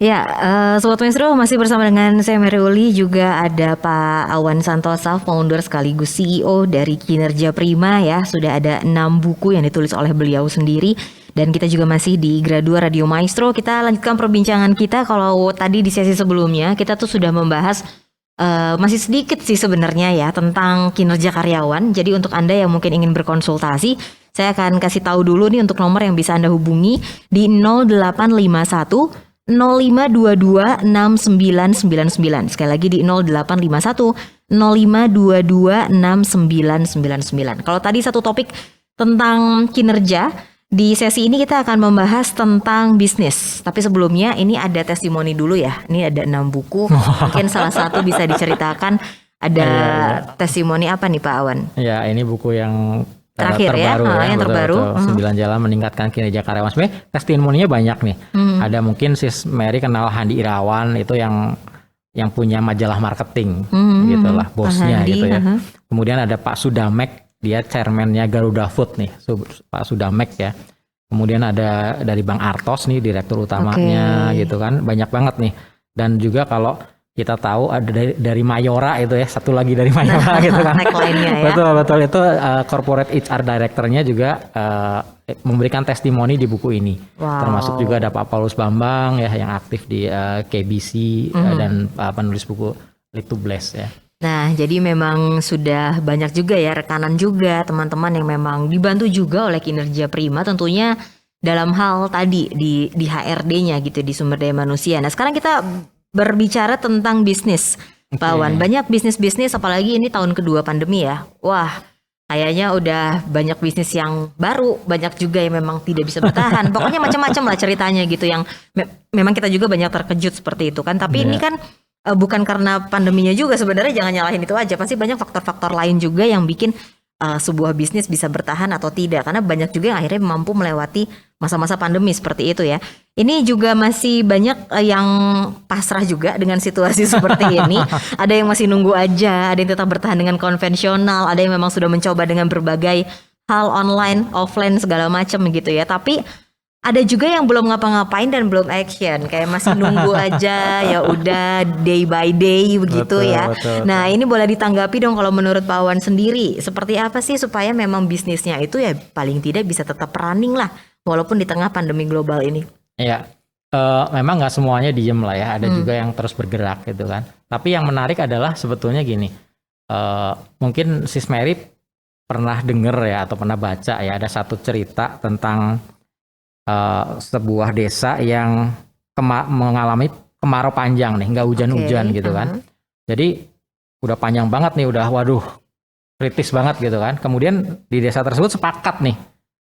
Ya, Sobat Maestro masih bersama dengan saya Mary Uli, juga ada Pak Awan Santosa, founder sekaligus CEO dari Kinerja Prima ya. Sudah ada 6 buku yang ditulis oleh beliau sendiri. Dan kita juga masih di Gradua Radio Maestro. Kita lanjutkan perbincangan kita. Kalau tadi di sesi sebelumnya kita tuh sudah membahas masih sedikit sih sebenarnya ya tentang kinerja karyawan. Jadi untuk Anda yang mungkin ingin berkonsultasi, saya akan kasih tahu dulu nih untuk nomor yang bisa Anda hubungi di 0851 0522 6999. Sekali lagi di 0851 0522 6999. Kalau tadi satu topik tentang kinerja, di sesi ini kita akan membahas tentang bisnis. Tapi sebelumnya ini ada testimoni dulu ya. Ini ada 6 buku. Mungkin salah satu bisa diceritakan ada testimoni apa nih Pak Awan? Ya, ini buku yang terakhir terbaru ya, yang terbaru. 9 jalan meningkatkan kinerja karyawan. Sebenarnya testimoninya banyak nih. Ada mungkin Sis Mary kenal Handi Irawan, itu yang punya majalah marketing gitulah, bosnya gitu ya. Kemudian ada Pak Sudamek, dia chairman-nya Garuda Food nih, Pak Sudamek ya. Kemudian ada dari Bang Artos nih, direktur utamanya gitu kan. Banyak banget nih. Dan juga kalau kita tahu ada dari Mayora itu ya, satu lagi dari Mayora gitu kan. Ya. Betul itu corporate HR directornya juga memberikan testimoni di buku ini. Termasuk juga ada Pak Paulus Bambang ya yang aktif di KBC dan penulis buku Lead to Bless ya. Nah, jadi memang sudah banyak juga ya rekanan juga teman-teman yang memang dibantu juga oleh Kinerja Prima tentunya dalam hal tadi di HRD-nya gitu, di sumber daya manusia. Nah, sekarang kita berbicara tentang bisnis, Pak Wan. Banyak bisnis-bisnis, apalagi ini tahun kedua pandemi ya. Wah, kayaknya udah banyak bisnis yang baru, banyak juga yang memang tidak bisa bertahan. Pokoknya macam-macam lah ceritanya gitu, yang memang kita juga banyak terkejut seperti itu kan. Tapi ini kan bukan karena pandeminya juga sebenarnya, jangan nyalahin itu aja. Pasti banyak faktor-faktor lain juga yang bikin sebuah bisnis bisa bertahan atau tidak, karena banyak juga yang akhirnya mampu melewati masa-masa pandemi seperti itu ya. Ini juga masih banyak yang pasrah juga dengan situasi seperti ini. Ada yang masih nunggu aja, ada yang tetap bertahan dengan konvensional, ada yang memang sudah mencoba dengan berbagai hal online, offline segala macam gitu ya. Tapi ada juga yang belum ngapa-ngapain dan belum action, kayak masih nunggu aja, ya udah day by day begitu ya. Betul. Nah, ini boleh ditanggapi dong kalau menurut Pak Wan sendiri, seperti apa sih supaya memang bisnisnya itu ya paling tidak bisa tetap running lah, walaupun di tengah pandemi global ini. Iya, memang nggak semuanya diem lah ya, ada juga yang terus bergerak gitu kan. Tapi yang menarik adalah sebetulnya gini, mungkin Sis Mary pernah dengar ya atau pernah baca ya, ada satu cerita tentang sebuah desa yang mengalami kemarau panjang nih, nggak hujan-hujan gitu kan. Jadi udah panjang banget nih, udah waduh kritis banget gitu kan. Kemudian di desa tersebut sepakat nih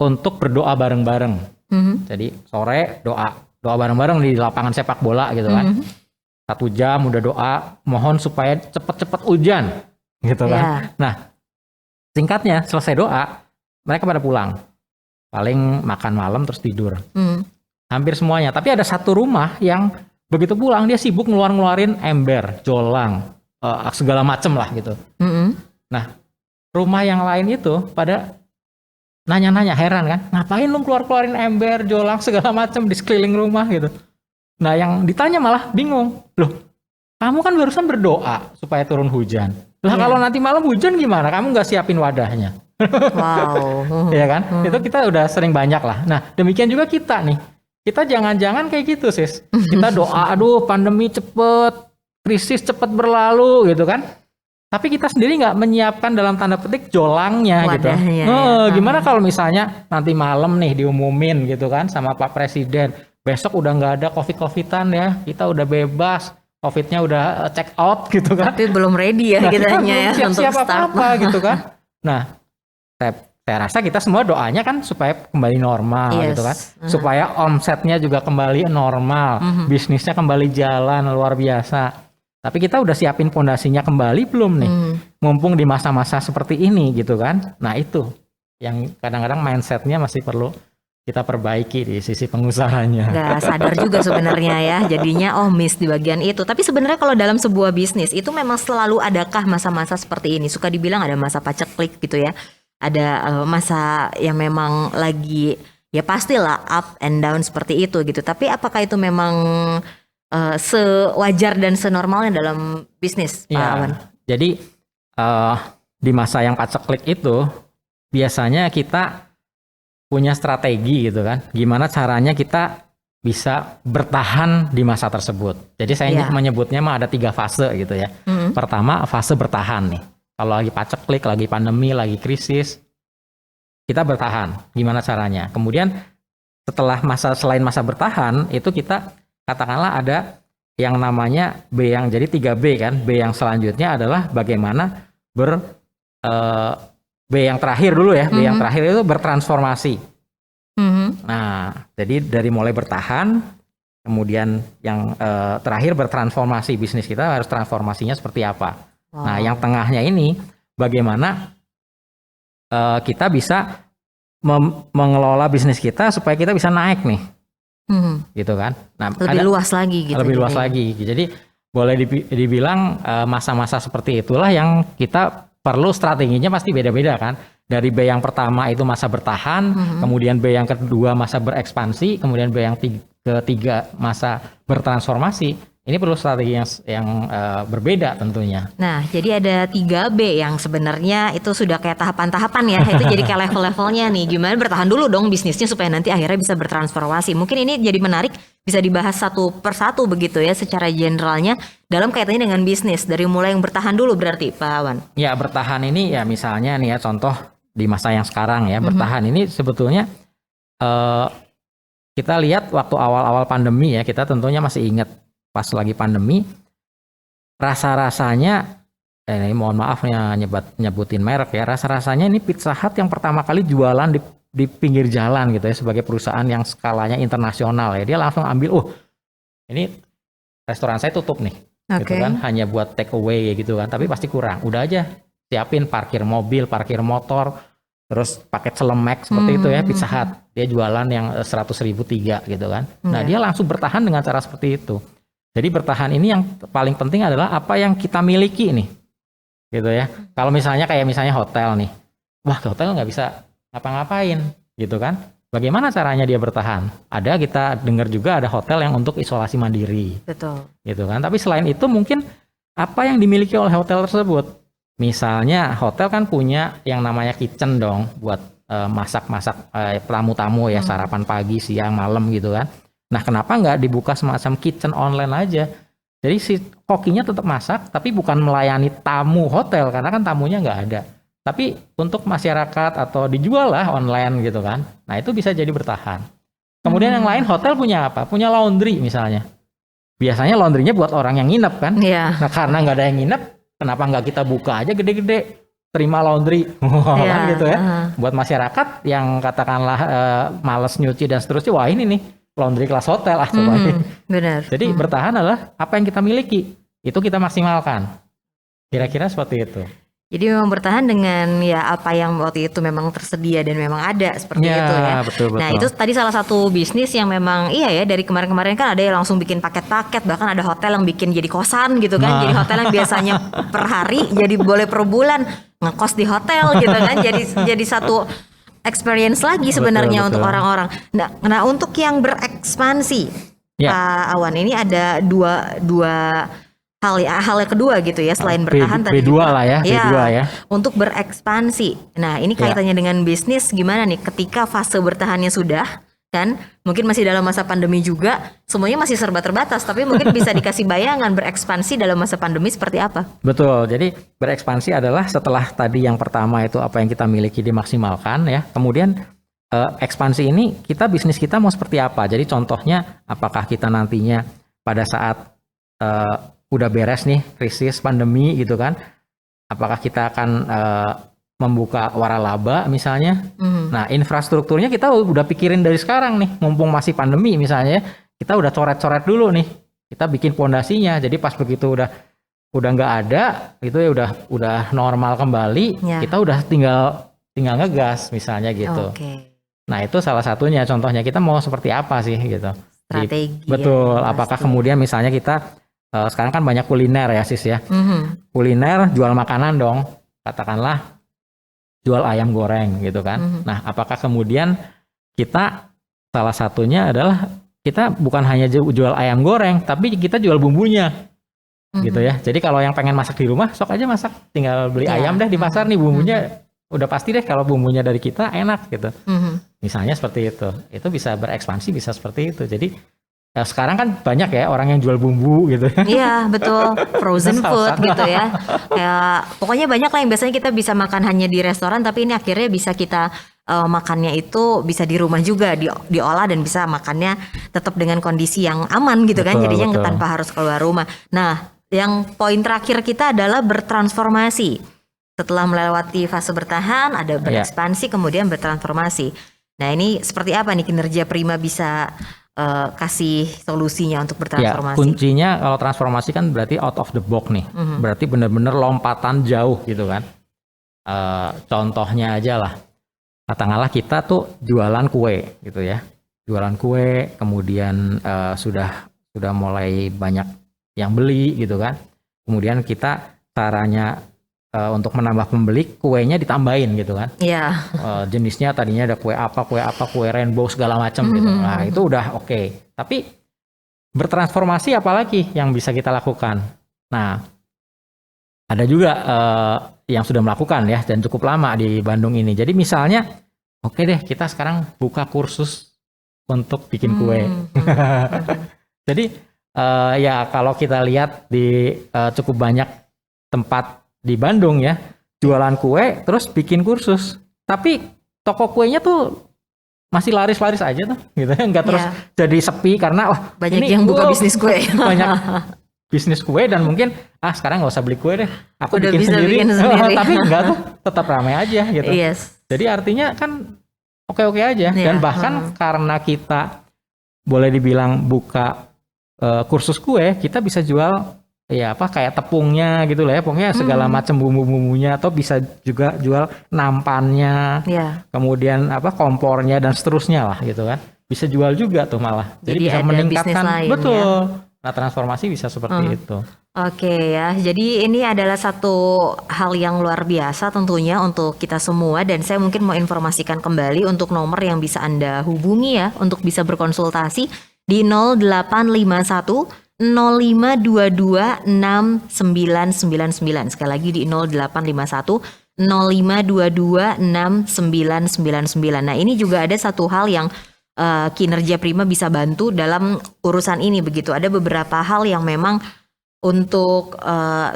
untuk berdoa bareng-bareng. Jadi sore doa bareng-bareng di lapangan sepak bola gitu kan. 1 jam udah doa, mohon supaya cepet-cepet hujan gitu kan. Nah, singkatnya selesai doa, mereka pada pulang. Paling makan malam terus tidur. Hampir semuanya. Tapi ada satu rumah yang begitu pulang dia sibuk ngeluarin ember, jolang, segala macem lah gitu. Nah, rumah yang lain itu pada nanya-nanya, heran kan, ngapain lu keluarin ember, jolang, segala macem di sekeliling rumah gitu. Nah, yang ditanya malah bingung. Loh, kamu kan barusan berdoa supaya turun hujan. Lah kalau nanti malam hujan gimana? Kamu nggak siapin wadahnya. Wow. Ya kan? Itu kita udah sering banyak lah. Nah, demikian juga kita nih. Kita jangan-jangan kayak gitu, Sis. Kita doa, aduh pandemi cepet, krisis cepet berlalu gitu kan. Tapi kita sendiri nggak menyiapkan dalam tanda petik jolangnya gitu. Gimana kalau misalnya nanti malam nih diumumin gitu kan sama Pak Presiden, besok udah nggak ada COVID-COVIDan ya, kita udah bebas, COVID-nya udah check out gitu kan. Tapi belum ready ya kitanya ya untuk siap start. apa gitu kan. Nah, saya rasa kita semua doanya kan supaya kembali normal gitu kan. Supaya omsetnya juga kembali normal, bisnisnya kembali jalan luar biasa. Tapi kita udah siapin pondasinya kembali belum nih? Mumpung di masa-masa seperti ini gitu kan. Nah, itu yang kadang-kadang mindsetnya masih perlu kita perbaiki di sisi pengusahanya. Nggak sadar juga sebenarnya ya, jadinya miss di bagian itu. Tapi sebenarnya kalau dalam sebuah bisnis itu memang selalu adakah masa-masa seperti ini? Suka dibilang ada masa paceklik gitu ya. Ada masa yang memang lagi ya pastilah up and down seperti itu gitu. Tapi apakah itu memang sewajar dan senormalnya dalam bisnis, Pak Awan? Jadi di masa yang paceklik itu biasanya kita punya strategi gitu kan. Gimana caranya kita bisa bertahan di masa tersebut. Jadi saya menyebutnya mah ada 3 fase gitu ya. Pertama, fase bertahan nih. Kalau lagi paceklik, lagi pandemi, lagi krisis, kita bertahan. Gimana caranya? Kemudian selain masa bertahan, itu kita katakanlah ada yang namanya B yang jadi 3B kan. B yang selanjutnya adalah bagaimana B yang terakhir dulu ya. B yang terakhir itu bertransformasi. Nah, jadi dari mulai bertahan, kemudian yang terakhir bertransformasi. Bisnis kita harus transformasinya seperti apa. Nah, yang tengahnya ini bagaimana kita bisa mengelola bisnis kita supaya kita bisa naik nih, gitu kan? Nah, lebih luas lagi gitu. Lebih luas lagi. Jadi boleh dibilang masa-masa seperti itulah yang kita perlu strateginya pasti beda-beda kan. Dari B yang pertama itu masa bertahan, kemudian B yang kedua masa berekspansi, kemudian B yang ketiga masa bertransformasi. Ini perlu strategi yang berbeda tentunya. Nah, jadi ada 3B yang sebenarnya itu sudah kayak tahapan-tahapan ya. Itu jadi kayak level-levelnya nih. Gimana bertahan dulu dong bisnisnya supaya nanti akhirnya bisa bertransformasi. Mungkin ini jadi menarik, bisa dibahas satu persatu begitu ya secara generalnya dalam kaitannya dengan bisnis. Dari mulai yang bertahan dulu berarti Pak Awan. Ya, bertahan ini ya misalnya nih ya contoh di masa yang sekarang ya. Bertahan ini sebetulnya kita lihat waktu awal-awal pandemi ya, kita tentunya masih ingat pas lagi pandemi, rasa-rasanya, ini mohon maaf ya nyebutin merek ya, rasa-rasanya ini Pizza Hut yang pertama kali jualan di pinggir jalan gitu ya, sebagai perusahaan yang skalanya internasional ya, dia langsung ambil, ini restoran saya tutup nih, gitu kan, hanya buat take away gitu kan, tapi pasti kurang, udah aja siapin parkir mobil, parkir motor, terus paket celemek seperti itu ya, Pizza Hut, dia jualan yang 100.000 3 gitu kan, nah dia langsung bertahan dengan cara seperti itu. Jadi bertahan ini yang paling penting adalah apa yang kita miliki nih, gitu ya. Kalau misalnya kayak hotel nih, wah ke hotel nggak bisa ngapa-ngapain, gitu kan. Bagaimana caranya dia bertahan? Ada kita dengar juga ada hotel yang untuk isolasi mandiri. Betul. Gitu kan. Tapi selain itu mungkin apa yang dimiliki oleh hotel tersebut? Misalnya hotel kan punya yang namanya kitchen dong, buat masak-masak tamu-tamu ya, sarapan pagi, siang, malam gitu kan. Nah, kenapa nggak dibuka semacam kitchen online aja? Jadi si kokinya tetap masak, tapi bukan melayani tamu hotel, karena kan tamunya nggak ada. Tapi untuk masyarakat atau dijual lah online gitu kan. Nah, itu bisa jadi bertahan. Kemudian yang lain hotel punya apa? Punya laundry misalnya. Biasanya laundrynya buat orang yang nginep kan. Nah, karena nggak ada yang nginep, kenapa nggak kita buka aja gede-gede? Terima laundry, kan gitu ya. Buat masyarakat yang katakanlah males nyuci dan seterusnya, wah ini nih. Laundry kelas hotel coba. Benar. Jadi bertahan adalah apa yang kita miliki, itu kita maksimalkan. Kira-kira seperti itu. Jadi memang bertahan dengan ya apa yang waktu itu memang tersedia dan memang ada seperti itu ya. Betul. Nah itu tadi salah satu bisnis yang memang iya ya, dari kemarin-kemarin kan ada yang langsung bikin paket-paket, bahkan ada hotel yang bikin jadi kosan gitu kan. Jadi hotel yang biasanya per hari jadi boleh per bulan ngekos di hotel gitu kan. Jadi satu experience lagi sebenarnya untuk orang-orang. Nah, untuk yang berekspansi, Pak Awan, ini ada dua hal ya. Hal yang kedua gitu ya, selain bertahan tadi. B2 lah ya, B2 ya. Untuk berekspansi. Nah, ini kaitannya dengan bisnis gimana nih? Ketika fase bertahannya sudah, kan? Mungkin masih dalam masa pandemi juga, semuanya masih serba terbatas. Tapi mungkin bisa dikasih bayangan berekspansi dalam masa pandemi seperti apa? Betul. Jadi berekspansi adalah setelah tadi yang pertama itu apa yang kita miliki dimaksimalkan ya. Kemudian ekspansi ini bisnis kita mau seperti apa? Jadi contohnya apakah kita nantinya pada saat udah beres nih krisis pandemi gitu kan? Apakah kita akan membuka waralaba misalnya. Nah, infrastrukturnya kita udah pikirin dari sekarang nih, mumpung masih pandemi misalnya, kita udah coret-coret dulu nih. Kita bikin pondasinya. Jadi pas begitu udah nggak ada, itu ya udah normal kembali, kita udah tinggal ngegas misalnya gitu. Nah, itu salah satunya contohnya kita mau seperti apa sih gitu. Strategi. Betul, apakah kemudian misalnya kita sekarang kan banyak kuliner ya Sis ya. Kuliner jual makanan dong. Katakanlah jual ayam goreng gitu kan. Nah, apakah kemudian kita salah satunya adalah kita bukan hanya jual ayam goreng, tapi kita jual bumbunya. Gitu ya. Jadi kalau yang pengen masak di rumah, sok aja masak. Tinggal beli ayam deh di pasar nih, bumbunya udah pasti deh kalau bumbunya dari kita enak gitu. Misalnya seperti itu. Itu bisa berekspansi, bisa seperti itu. Jadi sekarang kan banyak ya orang yang jual bumbu gitu. Iya betul, frozen food gitu ya. Pokoknya banyak lah yang biasanya kita bisa makan hanya di restoran, tapi ini akhirnya bisa kita makannya itu bisa di rumah juga, diolah dan bisa makannya tetap dengan kondisi yang aman gitu kan. Jadinya tanpa harus keluar rumah. Nah, yang poin terakhir kita adalah bertransformasi. Setelah melewati fase bertahan, ada berekspansi, kemudian bertransformasi. Nah ini seperti apa nih kinerja Prima bisa kasih solusinya untuk bertransformasi? Ya, kuncinya kalau transformasi kan berarti out of the box nih. Berarti benar-benar lompatan jauh gitu kan. Contohnya aja lah. Katakanlah kita tuh jualan kue gitu ya. Jualan kue, kemudian sudah mulai banyak yang beli gitu kan. Kemudian kita caranya untuk menambah pembeli, kuenya ditambahin gitu kan. Iya. Jenisnya tadinya ada kue apa, kue rainbow segala macam gitu. Nah itu udah oke. Tapi bertransformasi apalagi yang bisa kita lakukan. Nah ada juga yang sudah melakukan ya dan cukup lama di Bandung ini. Jadi misalnya, oke deh kita sekarang buka kursus untuk bikin kue. Jadi ya kalau kita lihat di cukup banyak tempat di Bandung ya, jualan kue terus bikin kursus. Tapi toko kuenya tuh masih laris-laris aja tuh gitu ya, nggak terus jadi sepi karena banyak yang buka bisnis kue. Banyak bisnis kue dan mungkin sekarang nggak usah beli kue deh, aku udah bikin bisa sendiri. Bikin sendiri. Tapi enggak tuh, tetap ramai aja gitu. Jadi artinya kan oke-oke aja dan bahkan karena kita boleh dibilang buka kursus kue, kita bisa jual ya kayak tepungnya gitu lah ya, pokoknya segala macam bumbu-bumbunya, atau bisa juga jual nampannya, kemudian kompornya dan seterusnya lah gitu kan, bisa jual juga tuh malah. Jadi bisa meningkatkan betul. Nah transformasi bisa seperti itu. Oke ya, jadi ini adalah satu hal yang luar biasa tentunya untuk kita semua, dan saya mungkin mau informasikan kembali untuk nomor yang bisa Anda hubungi ya untuk bisa berkonsultasi di 0851 0522 6999. Sekali lagi di 0851 0522 6999. Nah ini juga ada satu hal yang kinerja Prima bisa bantu dalam urusan ini begitu. Ada beberapa hal yang memang untuk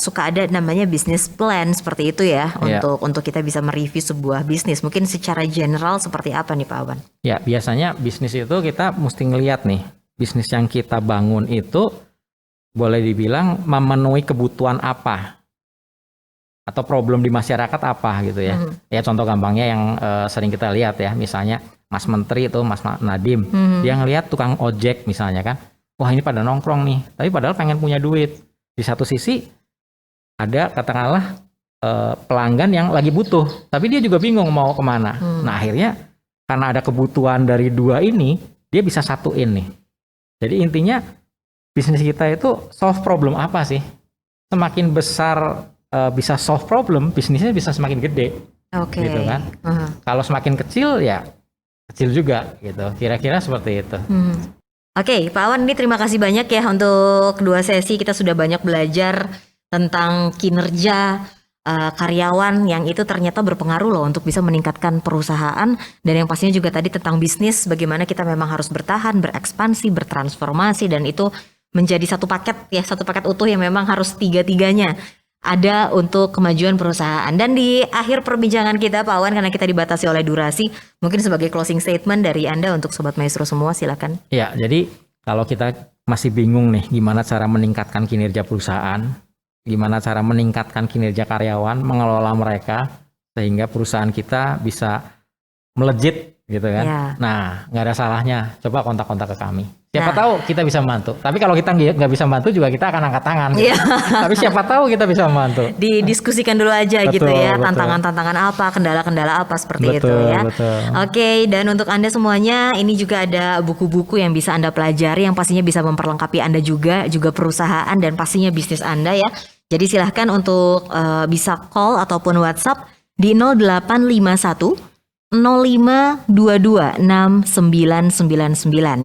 suka ada namanya business plan seperti itu ya, untuk kita bisa mereview sebuah bisnis. Mungkin secara general seperti apa nih Pak Awan? Ya biasanya bisnis itu kita mesti ngelihat nih, bisnis yang kita bangun itu boleh dibilang memenuhi kebutuhan apa atau problem di masyarakat apa gitu ya. Ya contoh gampangnya yang sering kita lihat ya, misalnya Mas Menteri itu Mas Nadiem, dia ngelihat tukang ojek misalnya kan, wah ini pada nongkrong nih, tapi padahal pengen punya duit. Di satu sisi ada katakanlah pelanggan yang lagi butuh, tapi dia juga bingung mau kemana. Nah akhirnya karena ada kebutuhan dari dua ini, dia bisa satuin nih. Jadi intinya bisnis kita itu solve problem apa sih? Semakin besar bisa solve problem, bisnisnya bisa semakin gede. Gitu kan. Kalau semakin kecil ya kecil juga gitu. Kira-kira seperti itu. Oke, Pak Awan, ini terima kasih banyak ya untuk dua sesi. Kita sudah banyak belajar tentang kinerja karyawan yang itu ternyata berpengaruh loh untuk bisa meningkatkan perusahaan, dan yang pastinya juga tadi tentang bisnis, bagaimana kita memang harus bertahan, berekspansi, bertransformasi, dan itu menjadi satu paket ya, satu paket utuh yang memang harus tiga-tiganya ada untuk kemajuan perusahaan. Dan di akhir perbincangan kita Pak Awan, karena kita dibatasi oleh durasi, mungkin sebagai closing statement dari Anda untuk Sobat Maestro semua, silakan. Ya, jadi kalau kita masih bingung nih gimana cara meningkatkan kinerja perusahaan, gimana cara meningkatkan kinerja karyawan, mengelola mereka sehingga perusahaan kita bisa melejit gitu kan. Nah, nggak ada salahnya coba kontak-kontak ke kami. Siapa tahu kita bisa membantu. Tapi kalau kita nggak bisa membantu juga kita akan angkat tangan. Gitu. Tapi siapa tahu kita bisa membantu. Didiskusikan dulu aja gitu ya, tantangan-tantangan apa, kendala-kendala apa seperti itu ya. Oke, dan untuk Anda semuanya, ini juga ada buku-buku yang bisa Anda pelajari yang pastinya bisa memperlengkapi Anda juga perusahaan dan pastinya bisnis Anda ya. Jadi silahkan untuk bisa call ataupun WhatsApp di 0851 0522 6999.